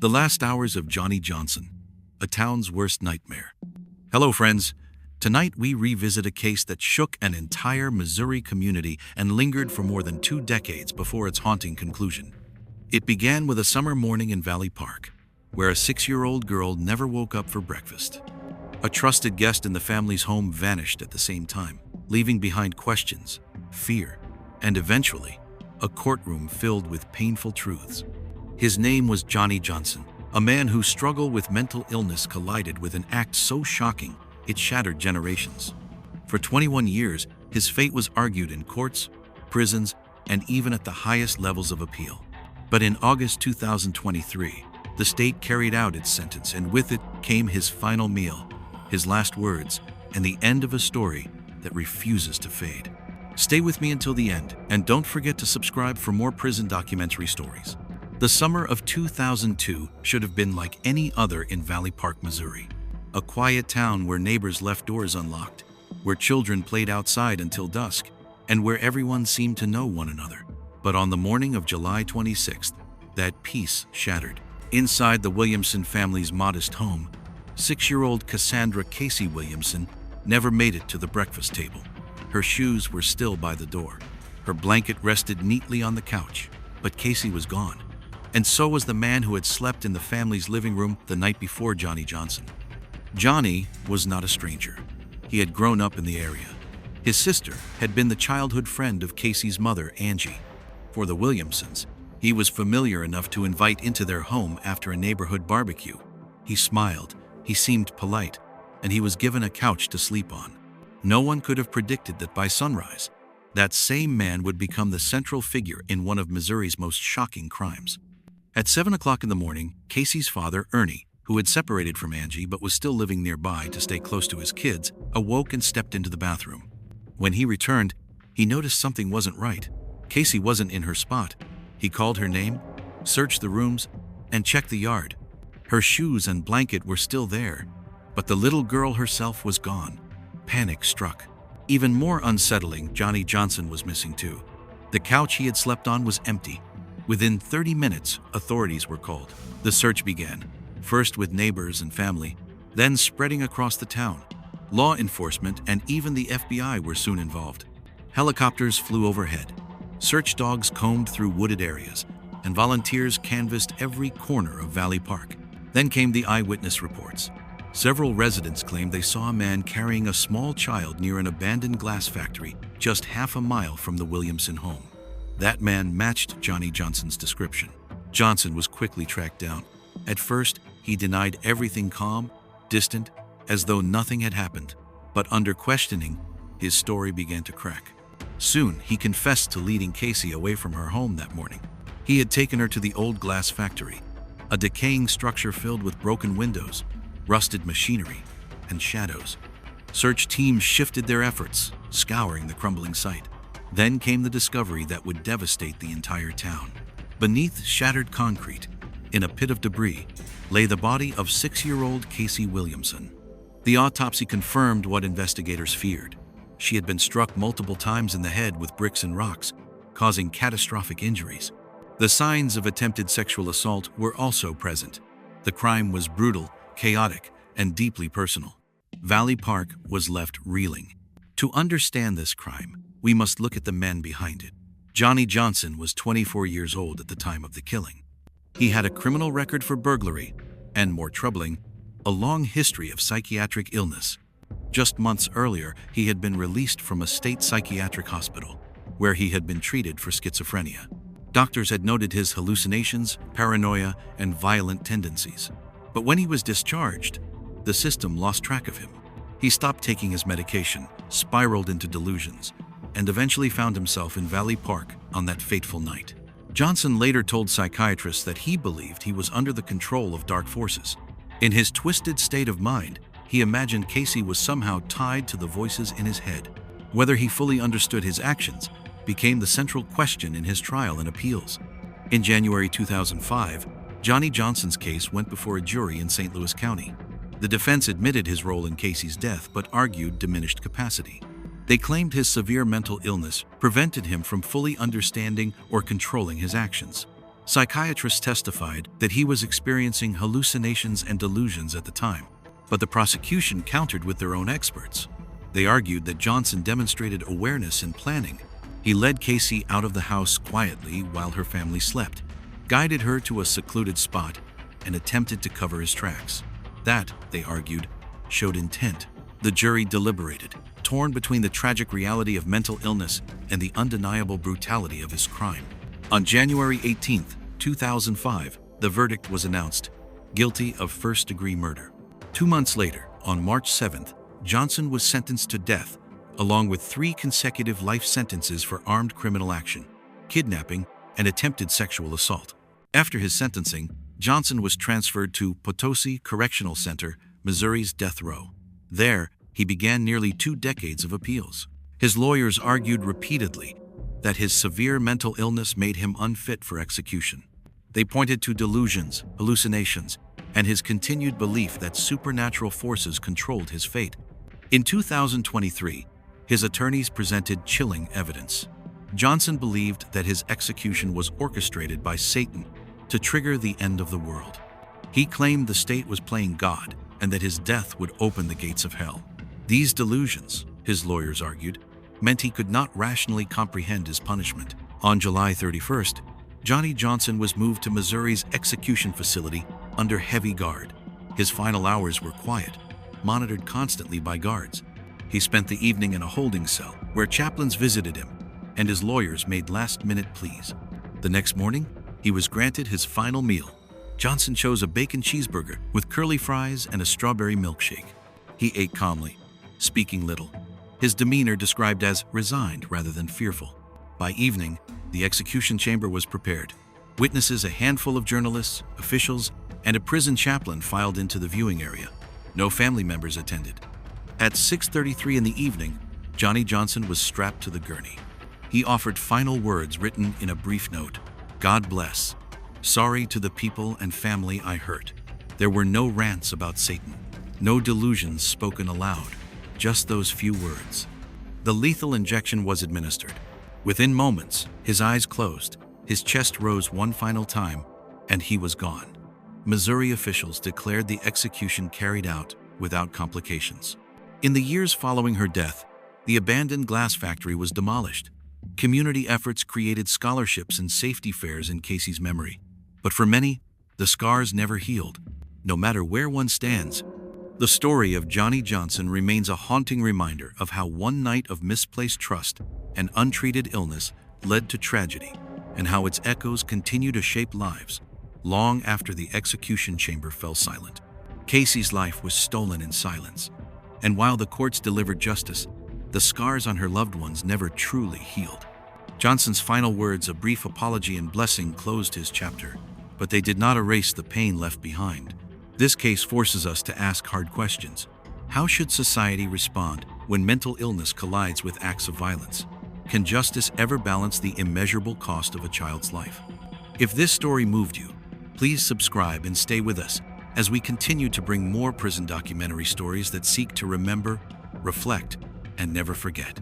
The last hours of Johnny Johnson, a town's worst nightmare. Hello, friends. Tonight we revisit a case that shook an entire Missouri community and lingered for more than 2 decades before its haunting conclusion. It began with a summer morning in Valley Park, where a 6-year-old girl never woke up for breakfast. A trusted guest in the family's home vanished at the same time, leaving behind questions, fear, and eventually, a courtroom filled with painful truths. His name was Johnny Johnson, a man whose struggle with mental illness collided with an act so shocking it shattered generations. For 21 years, his fate was argued in courts, prisons, and even at the highest levels of appeal. But in August 2023, the state carried out its sentence, and with it came his final meal, his last words, and the end of a story that refuses to fade. Stay with me until the end, and don't forget to subscribe for more prison documentary stories. The summer of 2002 should have been like any other in Valley Park, Missouri. A quiet town where neighbors left doors unlocked, where children played outside until dusk, and where everyone seemed to know one another. But on the morning of July 26th, that peace shattered. Inside the Williamson family's modest home, 6-year-old Cassandra Casey Williamson never made it to the breakfast table. Her shoes were still by the door. Her blanket rested neatly on the couch, but Casey was gone. And so was the man who had slept in the family's living room the night before Johnny Johnson. Johnny was not a stranger. He had grown up in the area. His sister had been the childhood friend of Casey's mother, Angie. For the Williamsons, he was familiar enough to invite into their home after a neighborhood barbecue. He smiled, he seemed polite, and he was given a couch to sleep on. No one could have predicted that by sunrise, that same man would become the central figure in one of Missouri's most shocking crimes. At 7 o'clock in the morning, Casey's father, Ernie, who had separated from Angie but was still living nearby to stay close to his kids, awoke and stepped into the bathroom. When he returned, he noticed something wasn't right. Casey wasn't in her spot. He called her name, searched the rooms, and checked the yard. Her shoes and blanket were still there, but the little girl herself was gone. Panic struck. Even more unsettling, Johnny Johnson was missing too. The couch he had slept on was empty. Within 30 minutes, authorities were called. The search began, first with neighbors and family, then spreading across the town. Law enforcement and even the FBI were soon involved. Helicopters flew overhead. Search dogs combed through wooded areas, and volunteers canvassed every corner of Valley Park. Then came the eyewitness reports. Several residents claimed they saw a man carrying a small child near an abandoned glass factory just half a mile from the Williamson home. That man matched Johnny Johnson's description. Johnson was quickly tracked down. At first, he denied everything, calm, distant, as though nothing had happened. But under questioning, his story began to crack. Soon, he confessed to leading Casey away from her home that morning. He had taken her to the old glass factory, a decaying structure filled with broken windows, rusted machinery, and shadows. Search teams shifted their efforts, scouring the crumbling site. Then came the discovery that would devastate the entire town. Beneath shattered concrete, in a pit of debris, lay the body of 6-year-old Casey Williamson. The autopsy confirmed what investigators feared. She had been struck multiple times in the head with bricks and rocks, causing catastrophic injuries. The signs of attempted sexual assault were also present. The crime was brutal, chaotic, and deeply personal. Valley Park was left reeling. To understand this crime, we must look at the men behind it. Johnny Johnson was 24 years old at the time of the killing. He had a criminal record for burglary, and more troubling, a long history of psychiatric illness. Just months earlier, he had been released from a state psychiatric hospital, where he had been treated for schizophrenia. Doctors had noted his hallucinations, paranoia, and violent tendencies. But when he was discharged, the system lost track of him. He stopped taking his medication, spiraled into delusions, and eventually found himself in Valley Park on that fateful night. Johnson later told psychiatrists that he believed he was under the control of dark forces. In his twisted state of mind, he imagined Casey was somehow tied to the voices in his head. Whether he fully understood his actions became the central question in his trial and appeals. In January 2005, Johnny Johnson's case went before a jury in St. Louis County. The defense admitted his role in Casey's death but argued diminished capacity. They claimed his severe mental illness prevented him from fully understanding or controlling his actions. Psychiatrists testified that he was experiencing hallucinations and delusions at the time, but the prosecution countered with their own experts. They argued that Johnson demonstrated awareness and planning. He led Casey out of the house quietly while her family slept, guided her to a secluded spot, and attempted to cover his tracks. That, they argued, showed intent. The jury deliberated, torn between the tragic reality of mental illness and the undeniable brutality of his crime. On January 18, 2005, the verdict was announced: guilty of first-degree murder. 2 months later, on March 7th, Johnson was sentenced to death, along with 3 consecutive life sentences for armed criminal action, kidnapping, and attempted sexual assault. After his sentencing, Johnson was transferred to Potosi Correctional Center, Missouri's death row. There, he began nearly 2 decades of appeals. His lawyers argued repeatedly that his severe mental illness made him unfit for execution. They pointed to delusions, hallucinations, and his continued belief that supernatural forces controlled his fate. In 2023, his attorneys presented chilling evidence. Johnson believed that his execution was orchestrated by Satan to trigger the end of the world. He claimed the state was playing God and that his death would open the gates of hell. These delusions, his lawyers argued, meant he could not rationally comprehend his punishment. On July 31st, Johnny Johnson was moved to Missouri's execution facility under heavy guard. His final hours were quiet, monitored constantly by guards. He spent the evening in a holding cell where chaplains visited him and his lawyers made last-minute pleas. The next morning, he was granted his final meal. Johnson chose a bacon cheeseburger with curly fries and a strawberry milkshake. He ate calmly, speaking little, his demeanor described as resigned rather than fearful. By evening, the execution chamber was prepared. Witnesses, a handful of journalists, officials, and a prison chaplain filed into the viewing area. No family members attended. At 6:33 in the evening, Johnny Johnson was strapped to the gurney. He offered final words written in a brief note. God bless. Sorry to the people and family I hurt. There were no rants about Satan, no delusions spoken aloud, just those few words. The lethal injection was administered. Within moments, his eyes closed, his chest rose one final time, and he was gone. Missouri officials declared the execution carried out without complications. In the years following her death, the abandoned glass factory was demolished. Community efforts created scholarships and safety fairs in Casey's memory. But for many, the scars never healed. No matter where one stands, the story of Johnny Johnson remains a haunting reminder of how one night of misplaced trust and untreated illness led to tragedy, and how its echoes continue to shape lives long after the execution chamber fell silent. Casey's life was stolen in silence, and while the courts delivered justice, the scars on her loved ones never truly healed. Johnson's final words, a brief apology and blessing, closed his chapter, but they did not erase the pain left behind. This case forces us to ask hard questions. How should society respond when mental illness collides with acts of violence? Can justice ever balance the immeasurable cost of a child's life? If this story moved you, please subscribe and stay with us as we continue to bring more prison documentary stories that seek to remember, reflect, and never forget.